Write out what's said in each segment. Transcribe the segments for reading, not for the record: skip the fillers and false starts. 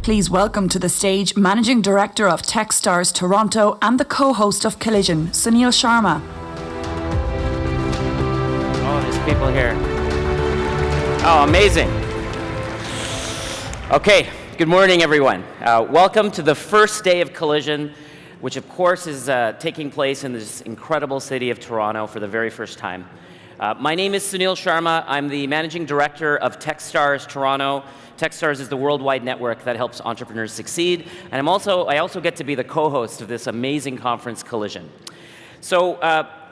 Please welcome to the stage Managing Director of Techstars Toronto and the co-host of Collision, Sunil Sharma. Oh, there's people here. Oh, amazing. Okay, good morning, everyone. Welcome to the first day of Collision, which of course is taking place in this incredible city of Toronto for the very first time. My name is Sunil Sharma. I'm the Managing Director of Techstars Toronto. Techstars is the worldwide network that helps entrepreneurs succeed, and I also get to be the co-host of this amazing conference, Collision. So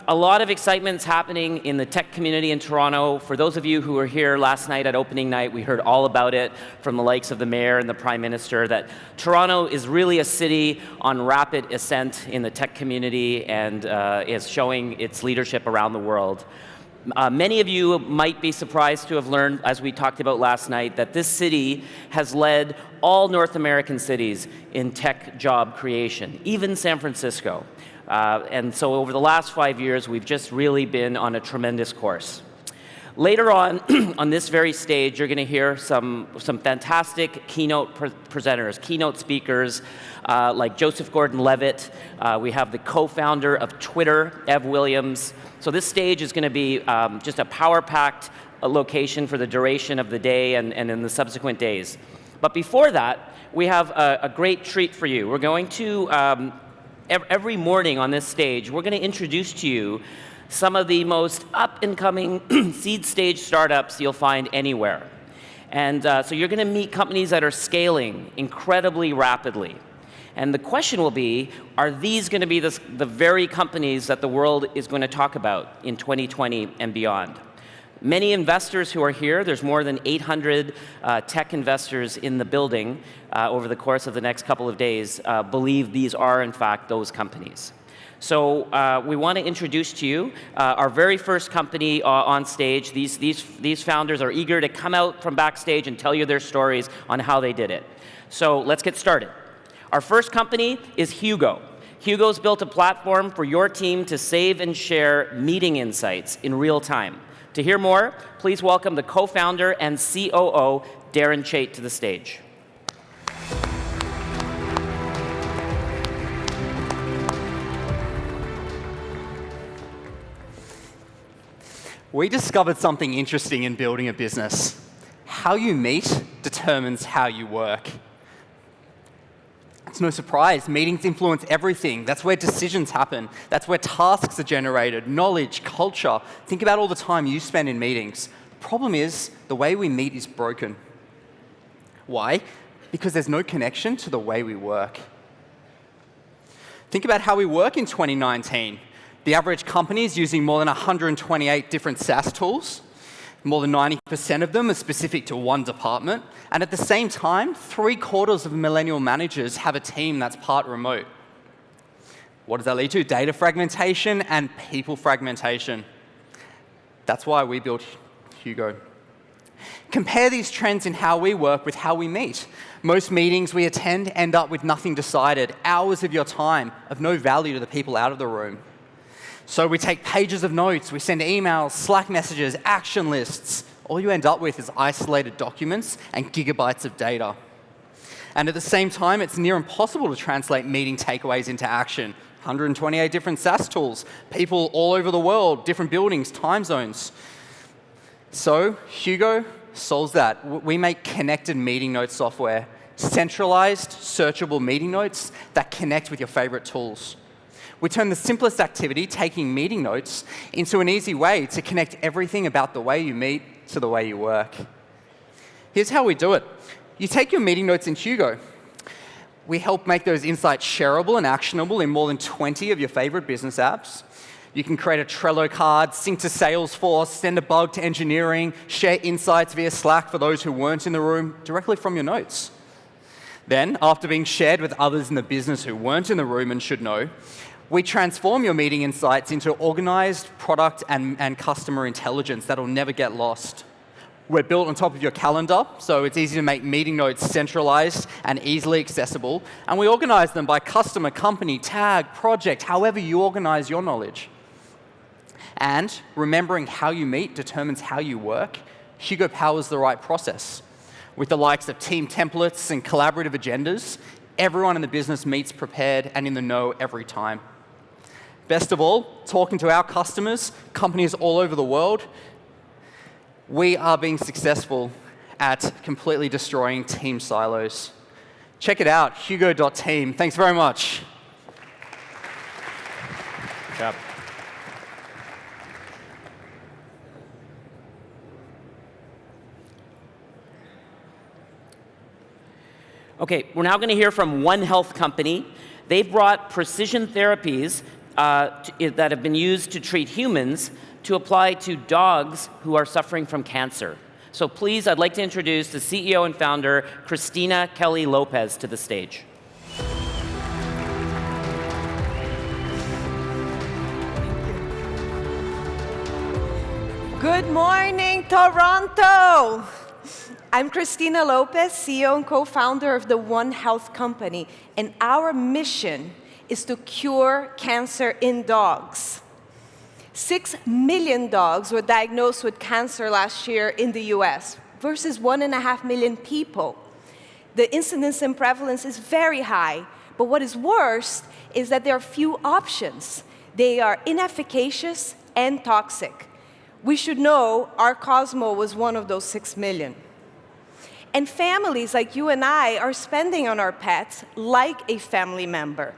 a lot of excitement's happening in the tech community in Toronto. For those of you who were here last night at opening night, we heard all about it from the likes of the mayor and the prime minister, that Toronto is really a city on rapid ascent in the tech community and is showing its leadership around the world. Many of you might be surprised to have learned, as we talked about last night, that this city has led all North American cities in tech job creation, even San Francisco. And so over the last 5 years, we've just really been on a tremendous course. Later on, on this very stage, you're going to hear some fantastic keynote presenters, keynote speakers, like Joseph Gordon-Levitt. We have the co-founder of Twitter, Ev Williams. So this stage is going to be just a power-packed location for the duration of the day and in the subsequent days. But before that, we have a great treat for you. We're going to, every morning on this stage, we're going to introduce to you some of the most up-and-coming seed stage startups you'll find anywhere. And so you're going to meet companies that are scaling incredibly rapidly. And the question will be, are these going to be the very companies that the world is going to talk about in 2020 and beyond? Many investors who are here, there's more than 800 tech investors in the building over the course of the next couple of days, believe these are, in fact, those companies. So we want to introduce to you our very first company on stage. These founders are eager to come out from backstage and tell you their stories on how they did it. So let's get started. Our first company is Hugo. Hugo's built a platform for your team to save and share meeting insights in real time. To hear more, please welcome the co-founder and COO, Darren Chait, to the stage. We discovered something interesting in building a business. How you meet determines how you work. It's no surprise, meetings influence everything. That's where decisions happen. That's where tasks are generated, knowledge, culture. Think about all the time you spend in meetings. The problem is, the way we meet is broken. Why? Because there's no connection to the way we work. Think about how we work in 2019. The average company is using more than 128 different SaaS tools. More than 90% of them are specific to one department. And at the same time, 3/4 of millennial managers have a team that's part remote. What does that lead to? Data fragmentation and people fragmentation. That's why we built Hugo. Compare these trends in how we work with how we meet. Most meetings we attend end up with nothing decided, hours of your time of no value to the people out of the room. So we take pages of notes, we send emails, Slack messages, action lists. All you end up with is isolated documents and gigabytes of data. And at the same time, it's near impossible to translate meeting takeaways into action. 128 different SaaS tools, people all over the world, different buildings, time zones. So Hugo solves that. We make connected meeting note software, centralized, searchable meeting notes that connect with your favorite tools. We turn the simplest activity, taking meeting notes, into an easy way to connect everything about the way you meet to the way you work. Here's how we do it. You take your meeting notes in Hugo. We help make those insights shareable and actionable in more than 20 of your favorite business apps. You can create a Trello card, sync to Salesforce, send a bug to engineering, share insights via Slack for those who weren't in the room directly from your notes. Then, after being shared with others in the business who weren't in the room and should know, we transform your meeting insights into organized product and customer intelligence that'll never get lost. We're built on top of your calendar, so it's easy to make meeting notes centralized and easily accessible. And we organize them by customer, company, tag, project, however you organize your knowledge. And remembering how you meet determines how you work. Hugo powers the right process. With the likes of team templates and collaborative agendas, everyone in the business meets prepared and in the know every time. Best of all, talking to our customers, companies all over the world, we are being successful at completely destroying team silos. Check it out, hugo.team. Thanks very much. Good job. Okay, we're now going to hear from One Health Company. They've brought precision therapies that have been used to treat humans to apply to dogs who are suffering from cancer. So please, I'd like to introduce the CEO and founder, Christina Kelly Lopez, to the stage. Good morning, Toronto! I'm Christina Lopez, CEO and co-founder of the One Health Company, and our mission is to cure cancer in dogs. 6 million dogs were diagnosed with cancer last year in the US versus 1.5 million people. The incidence and prevalence is very high, but what is worse is that there are few options. They are inefficacious and toxic. We should know our Cosmo was one of those 6 million. And families like you and I are spending on our pets like a family member.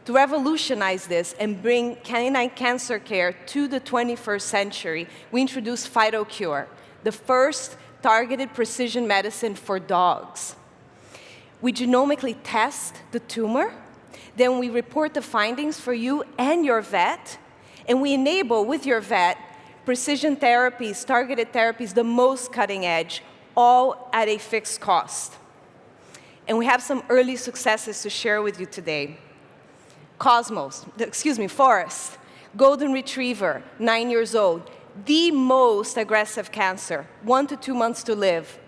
To revolutionize this and bring canine cancer care to the 21st century, we introduced PhytoCure, the first targeted precision medicine for dogs. We genomically test the tumor, then we report the findings for you and your vet, and we enable, with your vet, precision therapies, targeted therapies, the most cutting edge, all at a fixed cost. And we have some early successes to share with you today. Forest, golden retriever, 9 years old, the most aggressive cancer, 1 to 2 months to live.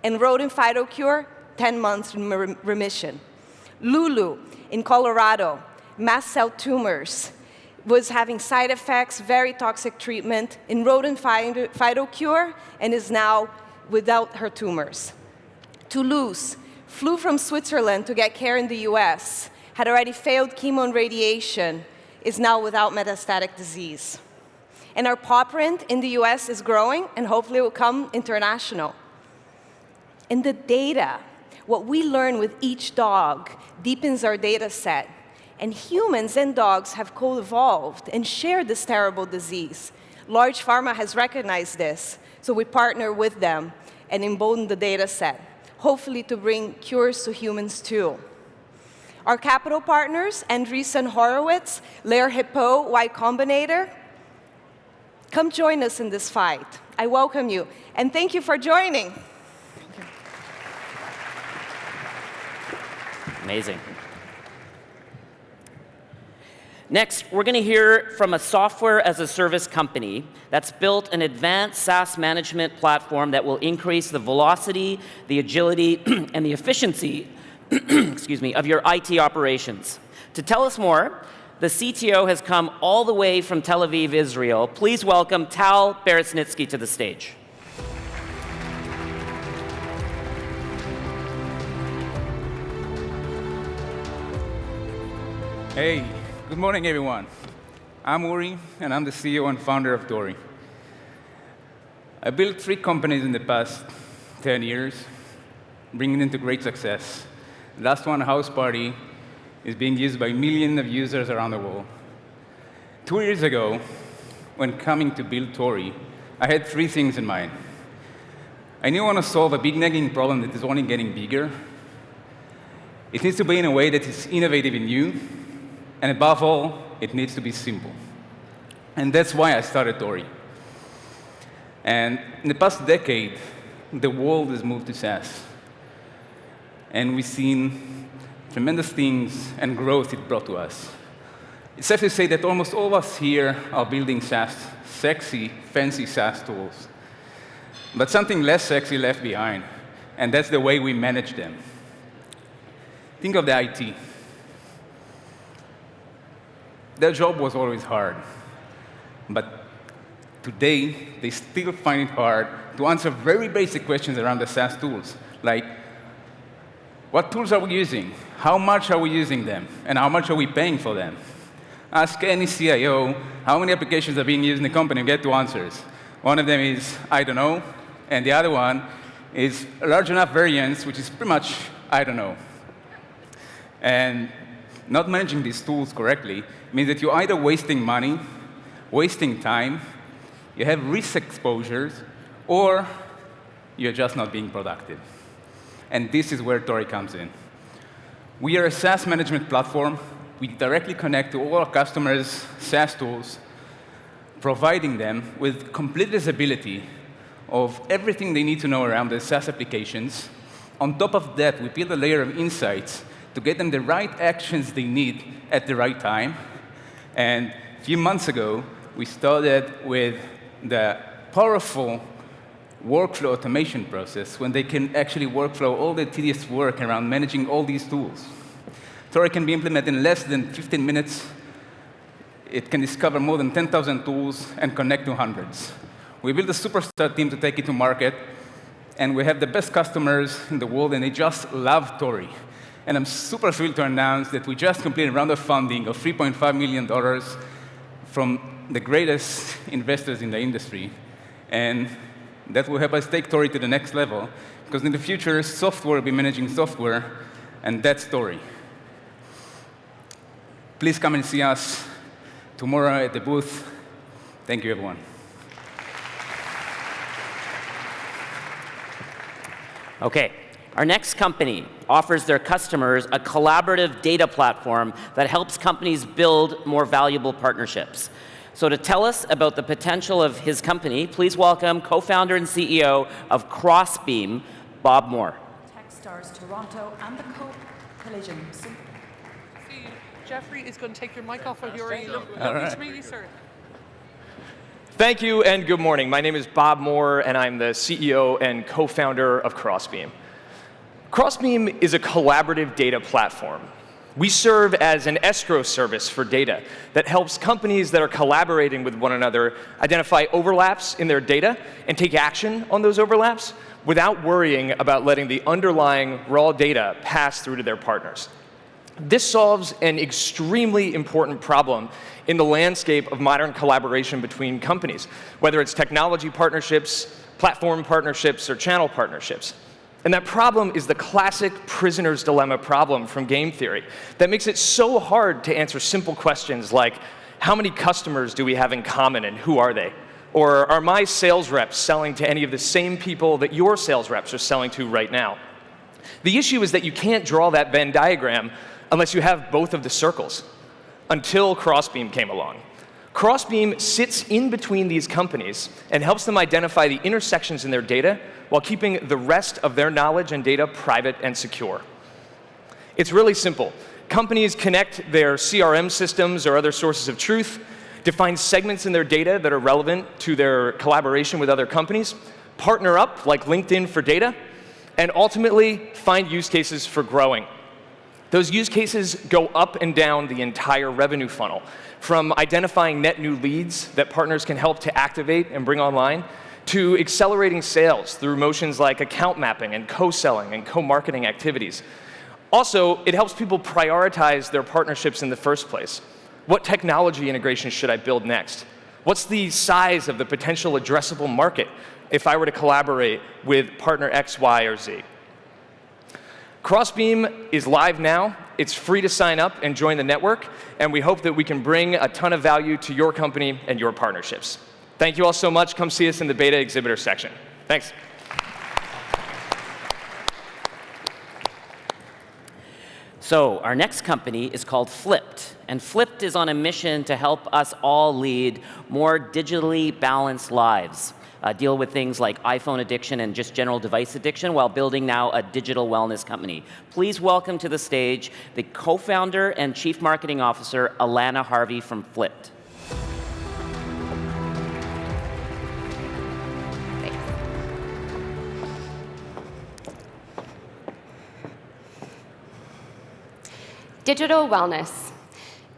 Enrolled in PhytoCure, 10 months in remission. Lulu, in Colorado, mast cell tumors, was having side effects, very toxic treatment, enrolled in PhytoCure, and is now without her tumors. Toulouse, flew from Switzerland to get care in the US, had already failed chemo and radiation, is now without metastatic disease. And our paw print in the US is growing, and hopefully will come international. And the data, what we learn with each dog, deepens our data set. And humans and dogs have co-evolved and share this terrible disease. Large pharma has recognized this, so we partner with them and embolden the data set, hopefully to bring cures to humans too. Our capital partners, Andreessen Horowitz, Lair Hippo, Y Combinator, come join us in this fight. I welcome you, and thank you for joining. Amazing. Next, we're going to hear from a software-as-a-service company that's built an advanced SaaS management platform that will increase the velocity, the agility, and the efficiency of your IT operations. To tell us more, the CTO has come all the way from Tel Aviv, Israel. Please welcome Tal Berezhnitsky to the stage. Hey, good morning, everyone. I'm Uri, and I'm the CEO and founder of Tori. I built 3 companies in the past 10 years, bringing them to great success. The last one, House Party, is being used by millions of users around the world. 2 years ago, when coming to build Tori, I had 3 things in mind. I knew I want to solve a big nagging problem that is only getting bigger. It needs to be in a way that is innovative and new, and above all, it needs to be simple. And that's why I started Tori. And in the past decade, the world has moved to SaaS. And we've seen tremendous things and growth it brought to us. It's safe to say that almost all of us here are building SaaS, sexy, fancy SaaS tools. but something less sexy left behind, and that's the way we manage them. Think of the IT. Their job was always hard, but today they still find it hard to answer very basic questions around the SaaS tools, like what tools are we using, how much are we using them, and how much are we paying for them? Ask any CIO how many applications are being used in the company and get two answers. One of them is, I don't know, and the other one is a large enough variance, which is pretty much, I don't know. And not managing these tools correctly means that you're either wasting money, wasting time, you have risk exposures, or you're just not being productive. And this is where Tori comes in. We are a SaaS management platform. We directly connect to all our customers' SaaS tools, providing them with complete visibility of everything they need to know around the SaaS applications. On top of that, we build a layer of insights to get them the right actions they need at the right time. And a few months ago, we started with the powerful workflow automation process when they can actually workflow all the tedious work around managing all these tools. Tori can be implemented in less than 15 minutes. It can discover more than 10,000 tools and connect to hundreds. We built a superstar team to take it to market, and we have the best customers in the world, and they just love Tori. And I'm super thrilled to announce that we just completed a round of funding of $3.5 million from the greatest investors in the industry. And that will help us take Tori to the next level, because in the future, software will be managing software, and that's Tori. Please come and see us tomorrow at the booth. Thank you, everyone. Okay, our next company offers their customers a collaborative data platform that helps companies build more valuable partnerships. So to tell us about the potential of his company, please welcome co-founder and CEO of CrossBeam, Bob Moore. Techstars Toronto and the Collision. Jeffrey is going to take your mic off while you're in. Lovely to meet you, sir. Thank you and good morning. My name is Bob Moore and I'm the CEO and co-founder of CrossBeam. CrossBeam is a collaborative data platform. We serve as an escrow service for data that helps companies that are collaborating with one another identify overlaps in their data and take action on those overlaps without worrying about letting the underlying raw data pass through to their partners. This solves an extremely important problem in the landscape of modern collaboration between companies, whether it's technology partnerships, platform partnerships, or channel partnerships. And that problem is the classic prisoner's dilemma problem from game theory that makes it so hard to answer simple questions like, how many customers do we have in common and who are they? Or are my sales reps selling to any of the same people that your sales reps are selling to right now? The issue is that you can't draw that Venn diagram unless you have both of the circles, until CrossBeam came along. CrossBeam sits in between these companies and helps them identify the intersections in their data while keeping the rest of their knowledge and data private and secure. It's really simple. Companies connect their CRM systems or other sources of truth, define segments in their data that are relevant to their collaboration with other companies, partner up like LinkedIn for data, and ultimately find use cases for growing. Those use cases go up and down the entire revenue funnel, from identifying net new leads that partners can help to activate and bring online, to accelerating sales through motions like account mapping and co-selling and co-marketing activities. Also, it helps people prioritize their partnerships in the first place. What technology integration should I build next? What's the size of the potential addressable market if I were to collaborate with partner X, Y, or Z? CrossBeam is live now. It's free to sign up and join the network, and we hope that we can bring a ton of value to your company and your partnerships. Thank you all so much. Come see us in the beta exhibitor section. Thanks. So our next company is called Flipped, and Flipped is on a mission to help us all lead more digitally balanced lives. Deal with things like iPhone addiction and just general device addiction while building now a digital wellness company. Please welcome to the stage the co-founder and chief marketing officer, Alana Harvey from Flipped. digital wellness.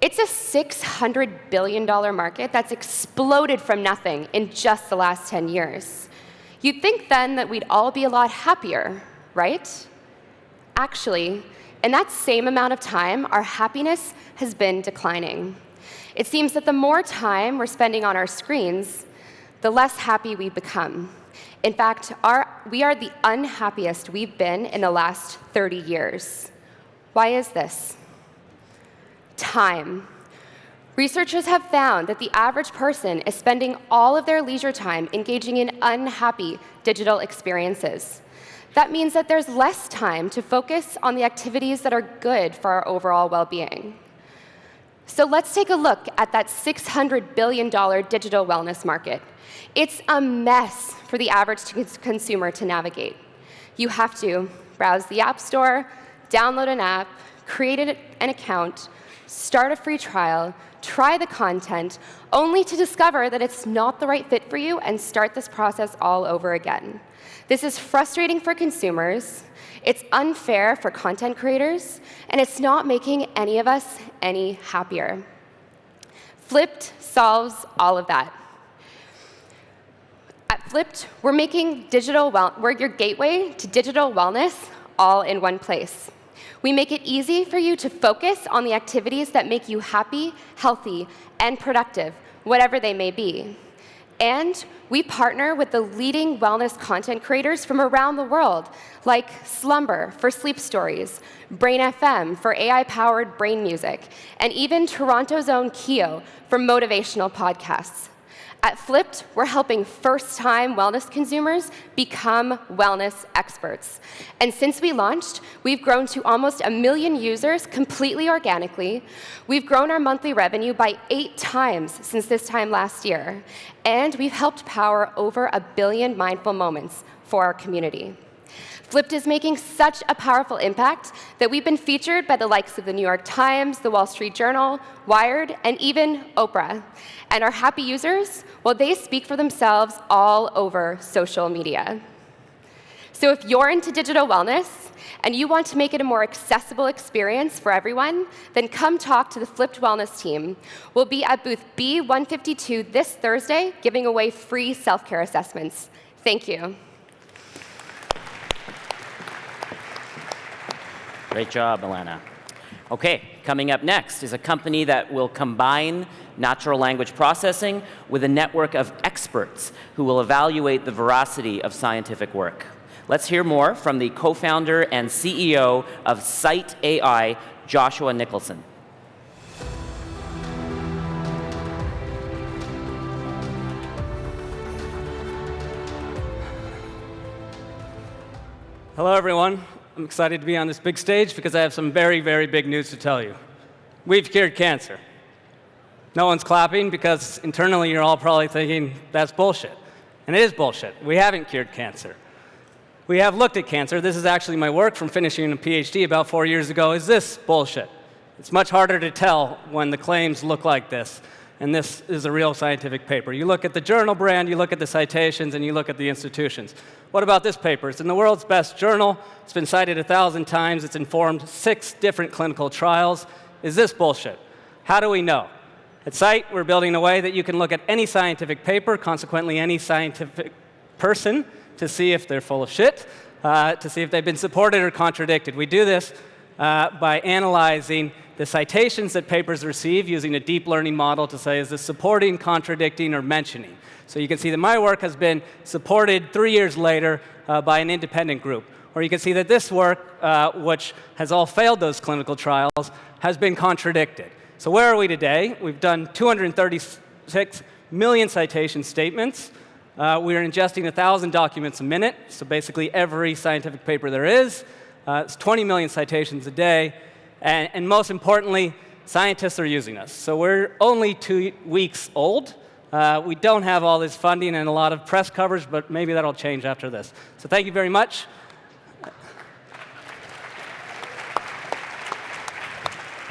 It's a $600 billion market that's exploded from nothing in just the last 10 years. You'd think then that we'd all be a lot happier, right? Actually, in that same amount of time, our happiness has been declining. It seems that the more time we're spending on our screens, the less happy we become. In fact, we are the unhappiest we've been in the last 30 years. Why is this? Time. Researchers have found that the average person is spending all of their leisure time engaging in unhappy digital experiences. That means that there's less time to focus on the activities that are good for our overall well-being. So let's take a look at that $600 billion digital wellness market. It's a mess for the average consumer to navigate. You have to browse the App Store, download an app, create an account, start a free trial, try the content, only to discover that it's not the right fit for you and start this process all over again. This is frustrating for consumers, it's unfair for content creators, and it's not making any of us any happier. Flipped solves all of that. At Flipped, we're making we're your gateway to digital wellness all in one place. We make it easy for you to focus on the activities that make you happy, healthy, and productive, whatever they may be. And we partner with the leading wellness content creators from around the world, like Slumber for sleep stories, Brain FM for AI-powered brain music, and even Toronto's own Keo for motivational podcasts. At Flipped, we're helping first-time wellness consumers become wellness experts. And since we launched, we've grown to almost 1 million users completely organically. We've grown our monthly revenue by 8 times since this time last year. And we've helped power over 1 billion mindful moments for our community. Flipped is making such a powerful impact that we've been featured by the likes of the New York Times, the Wall Street Journal, Wired, and even Oprah. And our happy users, well, they speak for themselves all over social media. So if you're into digital wellness and you want to make it a more accessible experience for everyone, then come talk to the Flipped Wellness team. We'll be at booth B152 this Thursday, giving away free self-care assessments. Thank you. Great job, Alana. Okay, coming up next is a company that will combine natural language processing with a network of experts who will evaluate the veracity of scientific work. Let's hear more from the co-founder and CEO of Sight AI, Joshua Nicholson. Hello, everyone. I'm excited to be on this big stage because I have some very, very big news to tell you. We've cured cancer. No one's clapping because internally you're all probably thinking that's bullshit. And it is bullshit. We haven't cured cancer. We have looked at cancer. This is actually my work from finishing a PhD about 4 years ago. Is this bullshit? It's much harder to tell when the claims look like this. And this is a real scientific paper. You look at the journal brand, you look at the citations, and you look at the institutions. What about this paper? It's in the world's best journal. It's been cited 1,000 times. It's informed 6 different clinical trials. Is this bullshit? How do we know? At Sight, we're building a way that you can look at any scientific paper, consequently any scientific person, to see if they're full of shit, to see if they've been supported or contradicted. We do this by analyzing the citations that papers receive using a deep learning model to say, is this supporting, contradicting, or mentioning? So you can see that my work has been supported 3 years later by an independent group. Or you can see that this work, which has all failed those clinical trials, has been contradicted. So where are we today? We've done 236 million citation statements. We are ingesting 1,000 documents a minute, so basically every scientific paper there is. It's 20 million citations a day. And most importantly, scientists are using us. So we're only 2 weeks old. We don't have all this funding and a lot of press coverage, but maybe that'll change after this. So thank you very much.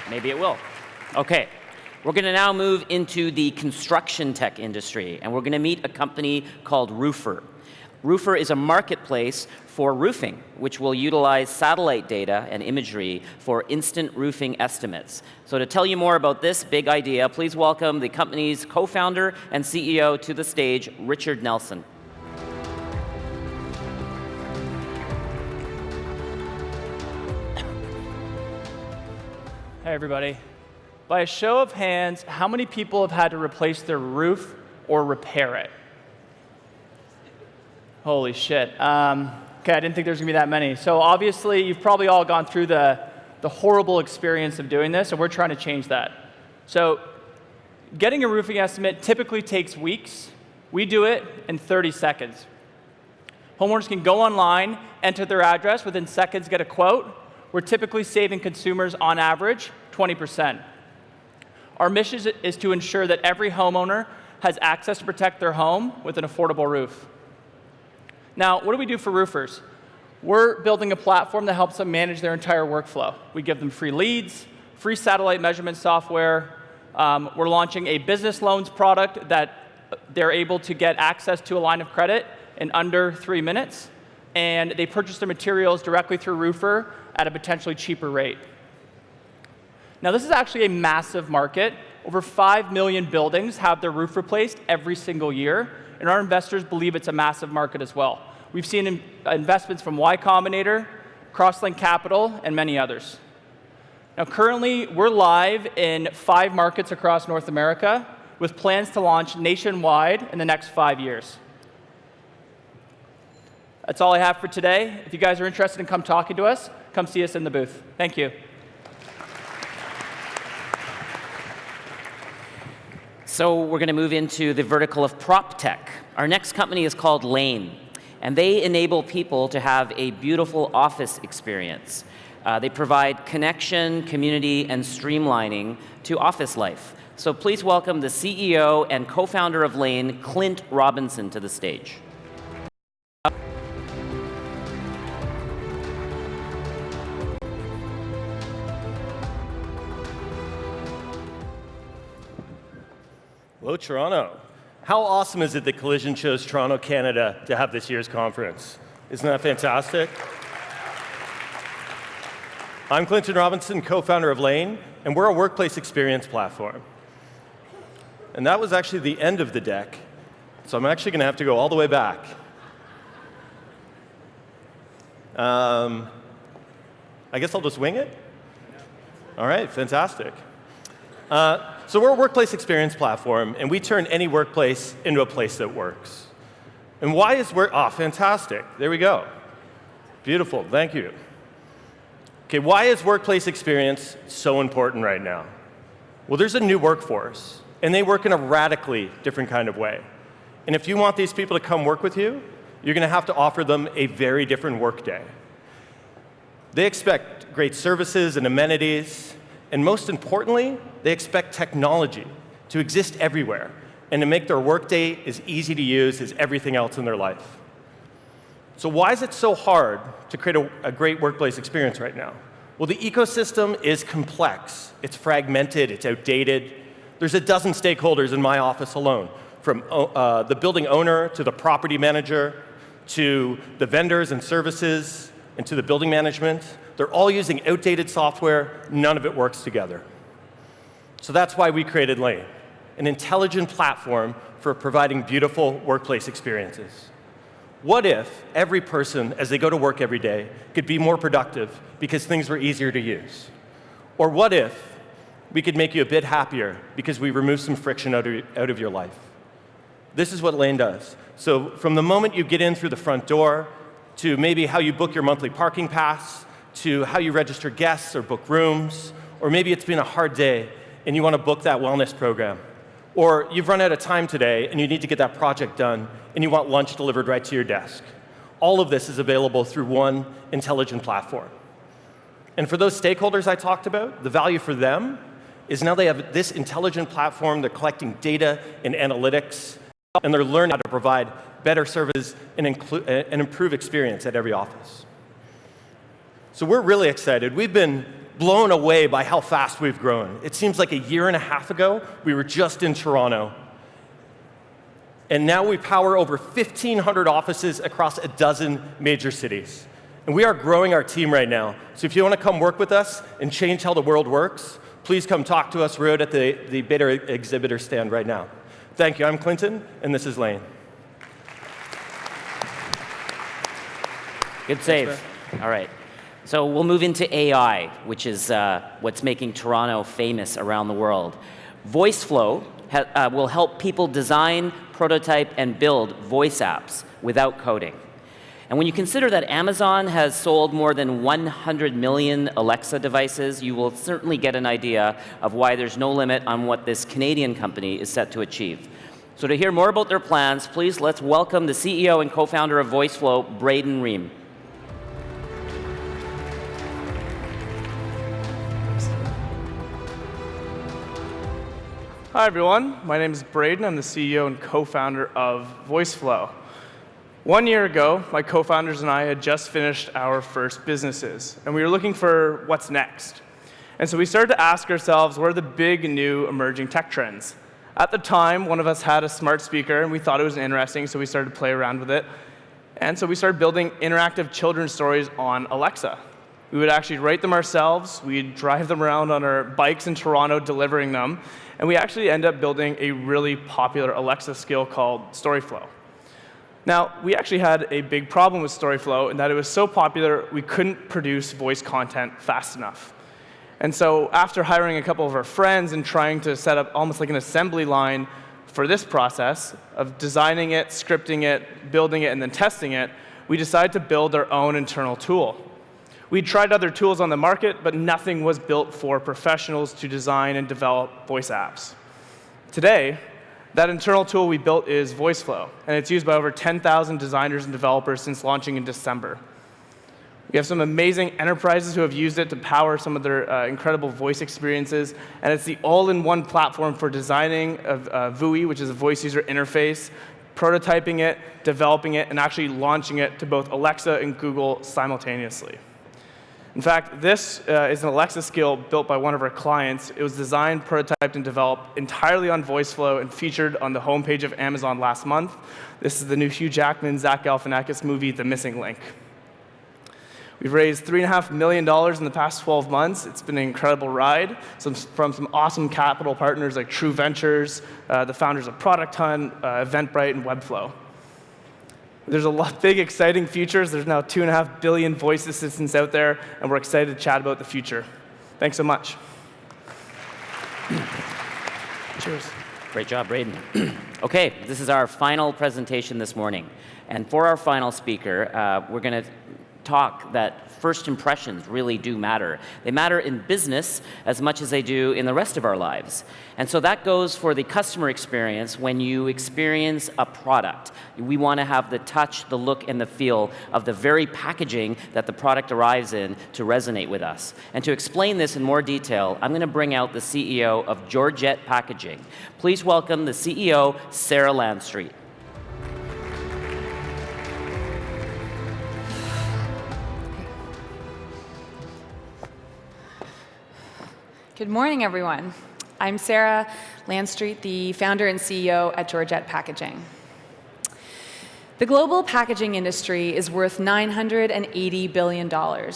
Maybe it will. Okay, we're going to now move into the construction tech industry, and we're going to meet a company called Roofer. Roofer is a marketplace for roofing, which will utilize satellite data and imagery for instant roofing estimates. So to tell you more about this big idea, please welcome the company's co-founder and CEO to the stage, Richard Nelson. Hey, everybody. By a show of hands, how many people have had to replace their roof or repair it? Holy shit. Okay, I didn't think there was going to be that many. So obviously, you've probably all gone through the horrible experience of doing this, and we're trying to change that. So getting a roofing estimate typically takes weeks. We do it in 30 seconds. Homeowners can go online, enter their address, within seconds get a quote. We're typically saving consumers, on average, 20%. Our mission is to ensure that every homeowner has access to protect their home with an affordable roof. Now, what do we do for roofers? We're building a platform that helps them manage their entire workflow. We give them free leads, free satellite measurement software. We're launching a business loans product that they're able to get access to a line of credit in under 3 minutes. And they purchase their materials directly through Roofer at a potentially cheaper rate. Now, this is actually a massive market. Over 5 million buildings have their roof replaced every single year, and our investors believe it's a massive market as well. We've seen investments from Y Combinator, Crosslink Capital, and many others. Now, currently, we're live in 5 markets across North America, with plans to launch nationwide in the next 5 years. That's all I have for today. If you guys are interested in come talking to us, come see us in the booth. Thank you. So we're going to move into the vertical of prop tech. Our next company is called Lane, and they enable people to have a beautiful office experience. They provide connection, community, and streamlining to office life. So please welcome the CEO and co-founder of Lane, Clint Robinson, to the stage. Hello, Toronto. How awesome is it that Collision chose Toronto, Canada to have this year's conference? Isn't that fantastic? I'm Clinton Robinson, co-founder of Lane, and we're a workplace experience platform. And that was actually the end of the deck, so I'm actually going to have to go all the way back. I guess I'll just wing it? All right, fantastic. So we're a workplace experience platform, and we turn any workplace into a place that works. And why is work? Oh, fantastic. There we go. Beautiful. Thank you. Okay, why is workplace experience so important right now? Well, there's a new workforce, and they work in a radically different kind of way. And if you want these people to come work with you, you're going to have to offer them a very different workday. They expect great services and amenities. And most importantly, they expect technology to exist everywhere and to make their workday as easy to use as everything else in their life. So why is it so hard to create a great workplace experience right now? Well, the ecosystem is complex. It's fragmented. It's outdated. There's a dozen stakeholders in my office alone, from the building owner to the property manager to the vendors and services and to the building management. They're all using outdated software. None of it works together. So that's why we created Lane, an intelligent platform for providing beautiful workplace experiences. What if every person, as they go to work every day, could be more productive because things were easier to use? Or what if we could make you a bit happier because we remove some friction out of your life? This is what Lane does. So from the moment you get in through the front door, to maybe how you book your monthly parking pass, to how you register guests or book rooms, or maybe it's been a hard day and you want to book that wellness program. Or you've run out of time today and you need to get that project done and you want lunch delivered right to your desk. All of this is available through one intelligent platform. And for those stakeholders I talked about, the value for them is now they have this intelligent platform. They're collecting data and analytics, and they're learning how to provide better service and improve experience at every office. So we're really excited. We've been blown away by how fast we've grown. It seems like a year and a half ago, we were just in Toronto. And now we power over 1,500 offices across a dozen major cities. And we are growing our team right now. So if you want to come work with us and change how the world works, please come talk to us. We're out at the beta exhibitor stand right now. Thank you. I'm Clinton, and this is Lane. Good save. All right. So we'll move into AI, which is what's making Toronto famous around the world. Voiceflow will help people design, prototype, and build voice apps without coding. And when you consider that Amazon has sold more than 100 million Alexa devices, you will certainly get an idea of why there's no limit on what this Canadian company is set to achieve. So to hear more about their plans, please let's welcome the CEO and co-founder of Voiceflow, Braden Ream. Hi, everyone. My name is Braden. I'm the CEO and co-founder of Voiceflow. 1 year ago, my co-founders and I had just finished our first businesses, and we were looking for what's next. And so we started to ask ourselves, what are the big, new, emerging tech trends? At the time, one of us had a smart speaker, and we thought it was interesting, so we started to play around with it. And so we started building interactive children's stories on Alexa. We would actually write them ourselves. We'd drive them around on our bikes in Toronto delivering them. And we actually ended up building a really popular Alexa skill called StoryFlow. Now, we actually had a big problem with StoryFlow in that it was so popular, we couldn't produce voice content fast enough. And so after hiring a couple of our friends and trying to set up almost like an assembly line for this process of designing it, scripting it, building it, and then testing it, we decided to build our own internal tool. We tried other tools on the market, but nothing was built for professionals to design and develop voice apps. Today, that internal tool we built is Voiceflow, and it's used by over 10,000 designers and developers since launching in December. We have some amazing enterprises who have used it to power some of their incredible voice experiences, and it's the all-in-one platform for designing a VUI, which is a voice user interface, prototyping it, developing it, and actually launching it to both Alexa and Google simultaneously. In fact, this is an Alexa skill built by one of our clients. It was designed, prototyped, and developed entirely on Voiceflow and featured on the homepage of Amazon last month. This is the new Hugh Jackman, Zach Galifianakis movie, The Missing Link. We've raised $3.5 million in the past 12 months. It's been an incredible ride from some awesome capital partners like True Ventures, the founders of Product Hunt, Eventbrite, and Webflow. There's a lot of big, exciting futures. There's now 2.5 billion voice assistants out there, and we're excited to chat about the future. Thanks so much. Cheers. Great job, Braden. OK, this is our final presentation this morning. And for our final speaker, we're going to talk that first impressions really do matter. They matter in business as much as they do in the rest of our lives. And so that goes for the customer experience when you experience a product. We want to have the touch, the look, and the feel of the very packaging that the product arrives in to resonate with us. And to explain this in more detail, I'm going to bring out the CEO of Georgette Packaging. Please welcome the CEO, Sarah Landstreet. Good morning, everyone. I'm Sarah Landstreet, the founder and CEO at Georgette Packaging. The global packaging industry is worth $980 billion,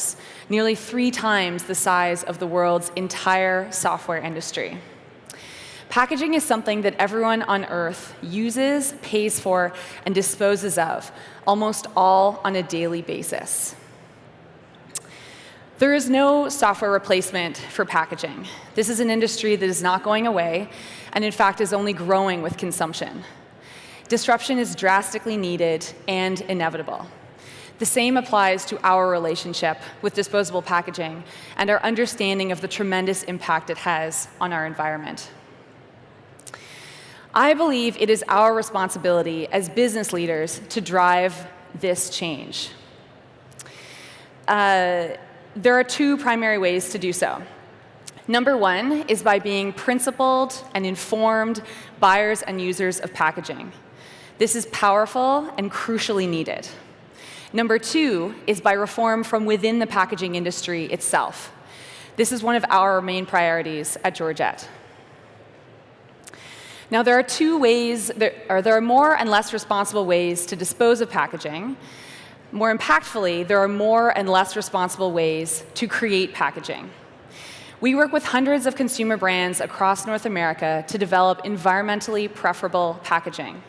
nearly 3 times the size of the world's entire software industry. Packaging is something that everyone on Earth uses, pays for, and disposes of, almost all on a daily basis. There is no software replacement for packaging. This is an industry that is not going away, and in fact is only growing with consumption. Disruption is drastically needed and inevitable. The same applies to our relationship with disposable packaging and our understanding of the tremendous impact it has on our environment. I believe it is our responsibility as business leaders to drive this change. There are 2 primary ways to do so. Number 1 is by being principled and informed buyers and users of packaging. This is powerful and crucially needed. Number 2 is by reform from within the packaging industry itself. This is one of our main priorities at Georgette. Now, there are more and less responsible ways to dispose of packaging. More impactfully, there are more and less responsible ways to create packaging. We work with hundreds of consumer brands across North America to develop environmentally preferable packaging.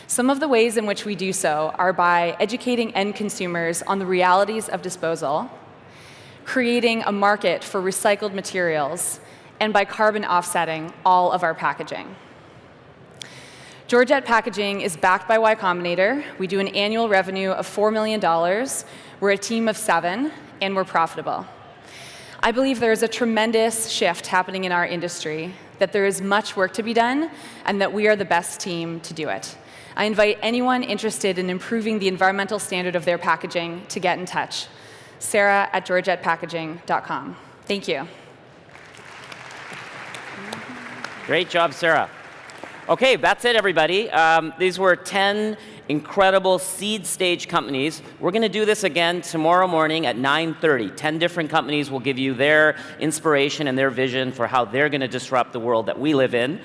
Some of the ways in which we do so are by educating end consumers on the realities of disposal, creating a market for recycled materials, and by carbon offsetting all of our packaging. Georgette Packaging is backed by Y Combinator. We do an annual revenue of $4 million. We're a team of 7, and we're profitable. I believe there is a tremendous shift happening in our industry, that there is much work to be done, and that we are the best team to do it. I invite anyone interested in improving the environmental standard of their packaging to get in touch. Sarah@georgettepackaging.com. Thank you. Great job, Sarah. OK, that's it, everybody. These were 10 incredible seed stage companies. We're going to do this again tomorrow morning at 9:30. 10 different companies will give you their inspiration and their vision for how they're going to disrupt the world that we live in.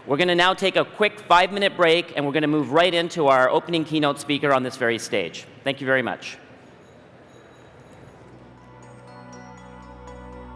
We're going to now take a quick 5-minute break, and we're going to move right into our opening keynote speaker on this very stage. Thank you very much.